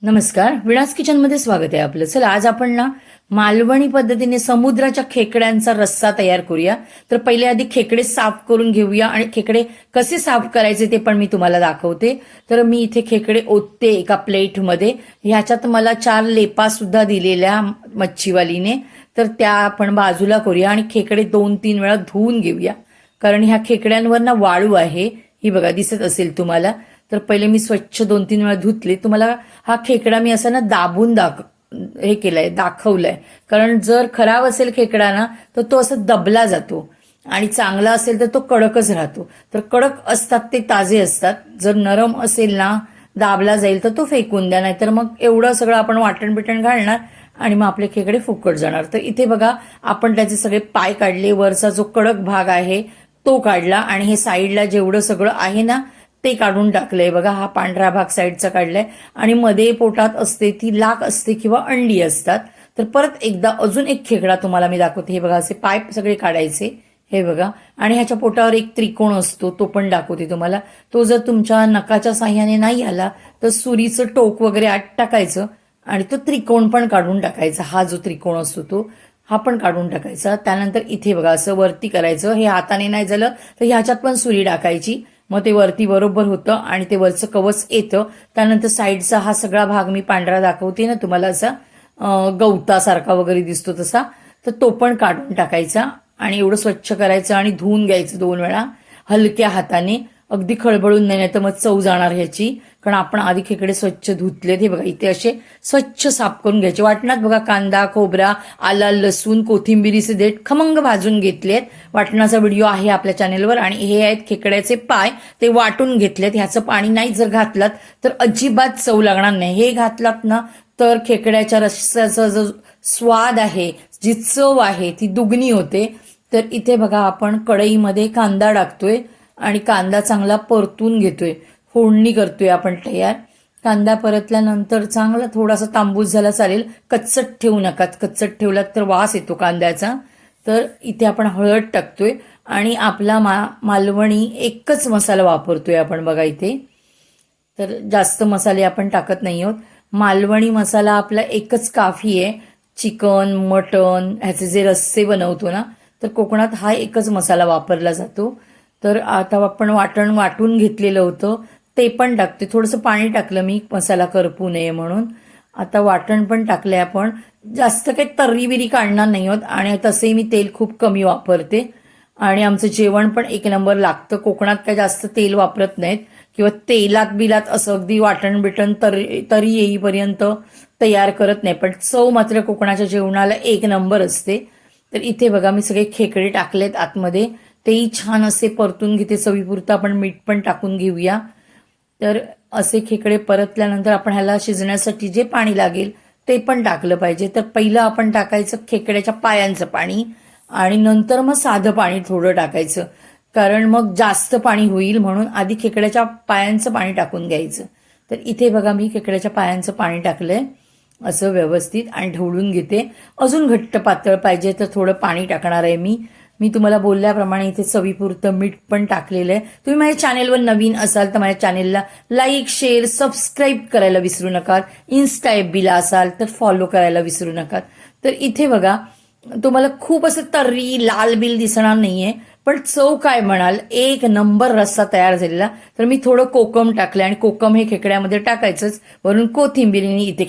नमस्कार, विणास किचनमध्ये स्वागत आहे आपलं. चला, आज आपण ना मालवणी पद्धतीने समुद्राच्या खेकड्यांचा रस्सा तयार करूया. तर पहिले आधी खेकडे साफ करून घेऊया आणि खेकडे कसे साफ करायचे ते पण मी तुम्हाला दाखवते. तर मी इथे खेकडे ओतते एका प्लेटमध्ये. ह्याच्यात मला 4 लेपा सुद्धा दिलेल्या मच्छीवालीने, तर त्या आपण बाजूला करूया आणि खेकडे 2-3 वेळा धुवून घेऊया, कारण ह्या खेकड्यांवर ना वाळू आहे. ही बघा, दिसत असेल तुम्हाला. तर पहिले मी स्वच्छ 2-3 वेळा धुतले. तुम्हाला हा खेकडा मी असा ना दाबून हे केलंय, दाखवलंय, कारण जर खराब असेल खेकडा ना तर तो असं दबला जातो आणि चांगला असेल तर तो कडकच राहतो. तर कडक असतात ते ताजे असतात. जर नरम असेल ना, दाबला जाईल तर तो फेकून द्या, नाहीतर मग एवढं सगळं आपण वाटण बिटण घालणार आणि मग आपले खेकडे फुकट जाणार. तर इथे बघा, आपण त्याचे सगळे पाय काढले, वरचा जो कडक भाग आहे तो काढला आणि हे साईडला जेवढं सगळं आहे ना ते काढून टाकलंय. बघा, हा पांढरा भाग साईडचा काढलाय आणि मध्ये पोटात असते ती लाक असते किंवा अंडी असतात. तर परत एकदा अजून एक खेकडा तुम्हाला मी दाखवते. हे बघा, असे पाय सगळे काढायचे, हे बघा. आणि ह्याच्या पोटावर एक त्रिकोण असतो, तो पण दाखवते तुम्हाला. तो जर तुमच्या नखाच्या साह्याने नाही आला तर सुरीचं टोक वगैरे आत टाकायचं आणि तो त्रिकोण पण काढून टाकायचा. हा जो त्रिकोण असतो तो हा पण काढून टाकायचा. त्यानंतर इथे बघा, असं वरती करायचं. हे हाताने नाही झालं तर ह्याच्यात पण सुरी टाकायची, मग ते वरती बरोबर होतं आणि ते वरचं कवच येतं. त्यानंतर साईडचा हा सगळा भाग मी पांढरा दाखवते ना तुम्हाला, असा गवतासारखा वगैरे दिसतो तसा, तर तो पण काढून टाकायचा आणि एवढं स्वच्छ करायचं आणि धुवून घ्यायचं 2 वेळा हलक्या हाताने. अगदी खळबळून नाही तर मग चव जाणार ह्याची, कारण आपण आधी खेकडे स्वच्छ धुतलेत. हे बघा, इथे असे स्वच्छ साफ करून घ्यायचे. वाटणात बघा, कांदा, खोबरा, आला, लसूण, कोथिंबिरीचे देठ खमंग भाजून घेतलेत. वाटणाचा व्हिडिओ आहे आपल्या चॅनेलवर. आणि हे आहेत खेकड्याचे पाय, ते वाटून घेतलेत. ह्याचं पाणी नाही जर घातलात तर अजिबात चव लागणार नाही. हे घातलात ना तर खेकड्याच्या रस्स्याचा जो स्वाद आहे, जी चव आहे ती दुगणी होते. तर इथे बघा, आपण कढईमध्ये कांदा टाकतोय आणि कांदा चांगला परतून घेतोय, फोडणी करतोय आपण तयार. कांदा परतल्यानंतर चांगला थोडासा तांबूस झाला चालेल, कच्चट ठेवू नका. कच्चट ठेवलात तर वास येतो कांद्याचा. तर इथे आपण हळद टाकतोय आणि आपला मालवणी एकच मसाला वापरतोय आपण. बघा इथे, तर जास्त मसाले आपण टाकत नाही आहोत. मालवणी मसाला आपला एकच काफी आहे. चिकन, मटन ह्याचे जे रस्से बनवतो ना, तर कोकणात हा एकच मसाला वापरला जातो. तर आता आपण वाटून घेतलेलं होतं ते पण टाकते. थोडंसं पाणी टाकलं मी, मसाला करपू नये म्हणून. आता वाटण पण टाकलंय आपण. जास्त काही तर्री काढणार नाही आहोत आणि तसंही मी तेल खूप कमी वापरते आणि आमचं जेवण पण 1 नंबर लागतं. कोकणात काही जास्त तेल वापरत नाहीत किंवा तेलात बिलात असं अगदी वाटण बिटण तरी येईपर्यंत तयार करत नाही, पण चव मात्र कोकणाच्या जेवणाला 1 नंबर असते. तर इथे बघा, मी सगळे खेकडे टाकलेत आतमध्ये, तेही छान असे परतून घेते. चवीपुरतं आपण मीठ पण टाकून घेऊया. तर असे खेकडे परतल्यानंतर आपण ह्याला शिजण्यासाठी जे पाणी लागेल ते पण टाकलं पाहिजे. तर पहिलं आपण टाकायचं खेकड्याच्या पायांचं पाणी आणि नंतर मग साधं पाणी थोडं टाकायचं, कारण मग जास्त पाणी होईल म्हणून आधी खेकड्याच्या पायांचं पाणी टाकून घ्यायचं. तर इथे बघा, मी खेकड्याच्या पायांचं पाणी टाकलंय असं व्यवस्थित आणि ढवळून घेते. अजून घट्ट पातळ पाहिजे तर थोडं पाणी टाकणार आहे मी तुम्हाला बोलल्याप्रमाणे इथे चवीपुरतं मीठ पण टाकलेलं आहे. तुम्ही माझ्या चॅनेलवर नवीन असाल तर माझ्या चॅनेलला लाईक, शेअर, सबस्क्राईब करायला विसरू नका. इन्स्टा FBला असाल तर फॉलो करायला विसरू नका. तर इथे बघा, तुम्हाला खूप असं तर्री लाल बिल दिसणार नाहीये, पण चव काय म्हणाल, 1 नंबर रस्सा तयार झालेला. तर मी थोडं कोकम टाकलं आणि कोकम हे खेकड्यामध्ये टाकायचंच, वरून कोथिंबिरीने इथे